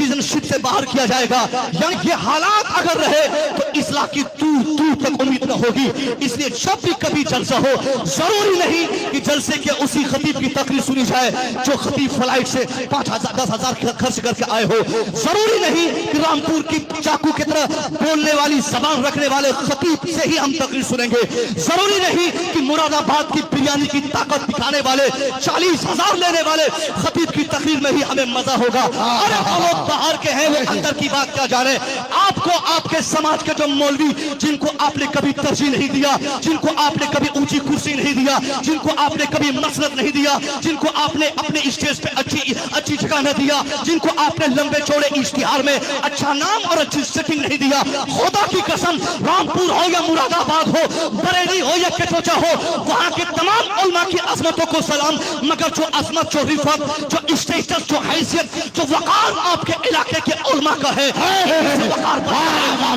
Citizenship से बाहर किया जाएगा। यानी ये हालात अगर रहे तो इस्लाह की दूर दूर तक उम्मीद न होगी। इसलिए जब भी कभी जलसा हो, जरूरी नहीं कि जलसे के उसी खतीब की तकरीर सुनी जाए जो खतीब फ्लाइट से 5,000 10,000 खर्च करके आए हो। जरूरी नहीं कि रामपुर की चाकू की तरह बोलने वाली जबान रखने वाले खतीब से ही हम तकरीर सुनेंगे। जरूरी नहीं कि मुरादाबाद की बिरयानी की ताकत दिखाने वाले 40,000 लेने वाले खतीब की तकरीर में ही हमें मजा होगा। अरे वो बाहर के हैं, वो अंदर की बात क्या जाने। आपको आपके समाज के जो मौलवी जिनको आपने कभी तरजीह नहीं दिया, जिनको आपने कभी ऊंची कुर्सी नहीं दिया, जिनको आपने कभी मसरत नहीं दिया, जिनको आपने अपने स्टेज पे अच्छी जगह न दिया, जिनको आपने लंबे चौड़े इश्तिहार में अच्छा नाम और अच्छी सेटिंग नहीं दिया, खुदा की कसम रामपुर हो या मुरादाबाद हो, बरेली हो या कटोचा हो, वहां के तमाम उलमा की अजमतों को सलाम। मगर जो अजमत, जो रिफत, जो स्टेटस, जो हैसियत, जो वकार आपके इलाके के उलमा का है,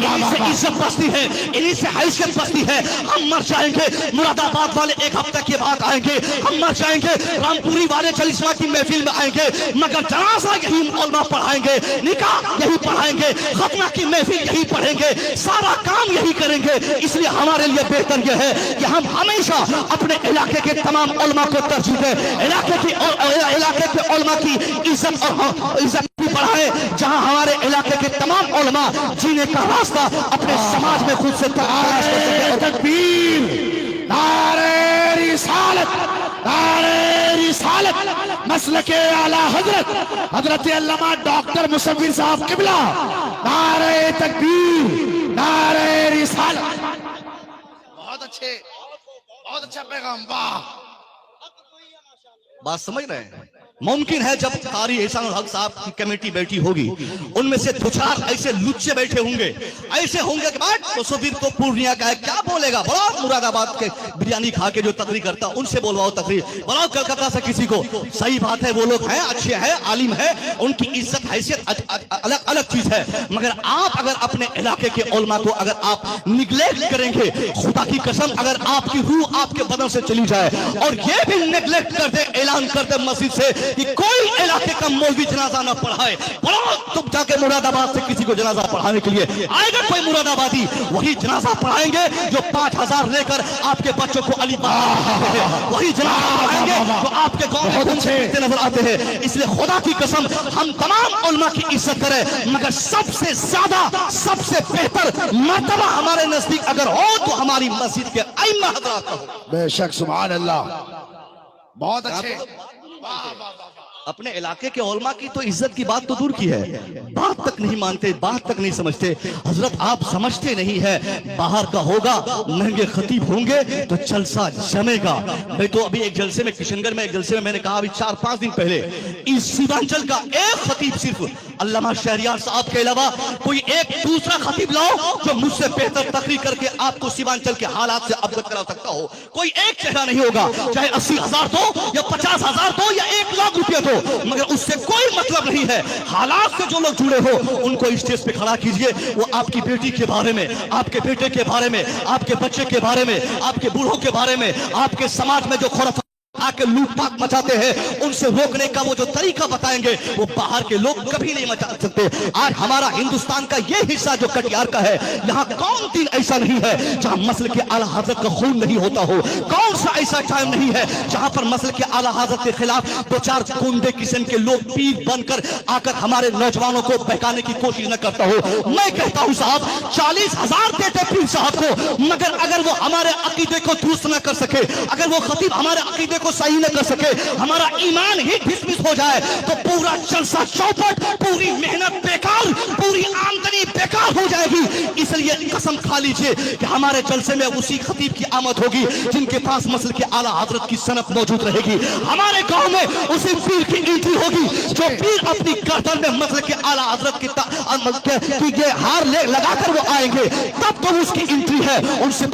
इन्हीं से इज्जत बसती है, इन्हीं से हैसियत बसती है। हम मर जाएंगे, मुरादाबाद वाले एक हफ्ते के बाद आएंगे, हम मर जाएंगे, रामपुरी वाले चालीसवां की महफिल में आएंगे, मगर जनाजा यही उलमा पढ़ाएंगे, निकाह यही पढ़ाएंगे, खतना की महफिल यही पढ़ेंगे, सारा काम यही करेंगे। इसलिए हमारे लिए बेहतर यह है कि हम हमेशा अपने इलाके के तमाम उलमा को तरजीह दें, इलाके के उलमा की इज्जत भी बढ़ाएं। जहां हमारे इलाके के तमाम उलमा जीने का रास्ता अपने समाज में खुद से तलाश कर सके। तकबीर, नारे रिसालत, नारे रिसालत, मसलके आला हजरत हजरत अल्लामा डॉक्टर मुसव्विर साहब किबला, नारे तकबीर, नारे रिसालत। बहुत अच्छे, बहुत अच्छा पैगाम। वाह, बात समझ रहे हैं। मुमकिन है जब कारी एहसान हक साहब की कमेटी बैठी होगी, उनमें से दो चार ऐसे लुच्चे बैठे होंगे, ऐसे होंगे कि बात तो सुबीर तो पूर्णिया का है, क्या बोलेगा, बोला मुरादाबाद के बिरयानी खा के जो तकरीर करता उनसे बोलवाओ तकरीर, बोलाओ कलकत्ता से किसी को। सही बात है, वो लोग हैं, अच्छे हैं, आलिम है, उनकी इज्जत हैसियत अलग अलग चीज है। मगर आप अगर अपने इलाके के उलमा को अगर आप निगलेक्ट करेंगे, खुदा की कसम अगर आपकी रूह आपके बदन से चली जाए और ये भी निगलेक्ट कर दे, ऐलान कर दे मस्जिद से कि कोई इलाके का मौलवी जनाजा ना पढ़ाए, बोलो तुम जाके मुरादाबाद से किसी को जनाजा पढ़ाने के लिए आएगा कोई मुरादाबादी, वही जनाजा पढ़ाएंगे जो 5,000 लेकर आपके बच्चों को अली वही जनाजा पढ़ाएंगे जो आपके गांव में घूमते नजर आते हैं। इसलिए खुदा की कसम हम तमाम उलमा की इज्जत करें, मगर सबसे ज्यादा सबसे बेहतर मर्तबा हमारे नजदीक अगर हो तो हमारी मस्जिद के अइम्मा हज़रात का हो। बेशक, सुभान अल्लाह, बहुत अच्छे। अपने इलाके के उलमा की तो इज्जत की बात तो दूर की है, बात तक नहीं मानते, बात तक नहीं समझते। हजरत आप समझते नहीं है, बाहर का होगा, महंगे खतीब होंगे तो जलसा जमेगा। मैं तो अभी एक जलसे में, किशनगढ़ में एक जलसे में मैंने कहा अभी 4-5 दिन पहले, इस सीमांचल का एक खतीब सिर्फ अल्लामा शहरियार साहब के अलावा कोई एक दूसरा खतीब लाओ जो मुझसे बेहतर तकरीर करके आपको सीमांचल के हालात से अवगत करा सकता हो। कोई एक चेहरा नहीं होगा, चाहे 80,000 दो या 50,000 दो या 1 लाख रुपया दो, मगर उससे कोई मतलब नहीं है। हालात से जो लोग जुड़े हो उनको स्टेज पे खड़ा कीजिए, वो आपकी बेटी के बारे में, आपके बेटे के बारे में, आपके बच्चे के बारे में, आपके बूढ़ों के बारे में, आपके समाज में जो खुराफात आके लूटपाट मचाते हैं उनसे रोकने का वो जो तरीका बताएंगे वो बाहर के लोग कभी नहीं मचा सकते। आज हमारा हिंदुस्तान का ये हिस्सा जो कटिहार का है, यहाँ कौन दिन ऐसा नहीं है जहाँ मसल के आला हजरत का खून नहीं होता हो, कौन सा ऐसा टाइम नहीं है जहाँ पर मसल के आला हजरत के खिलाफ 2-4 गुंडे किस्म के लोग पीर बनकर आकर हमारे नौजवानों को बहकाने की कोशिश न करता हो। मैं कहता हूँ साहब 40,000 देते पीर साहब को, मगर अगर वो हमारे अकीदे को दुरुस्त न कर सके, अगर वो खतीब हमारे अकीदे को सही न कर सके, हमारा ईमान ही डिसमिस हो जाए तो पूरा जलसा चौपट, पूरी मेहनत बेकार, पूरी आमदनी बेकार हो जाएगी। इसलिए कसम खा लीजिए कि हमारे जलसे में उसी खतीब की आमद होगी जिनके पास मसल के आला हजरत की सनत मौजूद रहेगी। हमारे गांव में उसी पीर की एंट्री होगी जो पीर अपनी गर्दन में मसल के आला हजरत की ये हार लगाकर वो आएंगे, तब तो उसकी एंट्री है। उनसे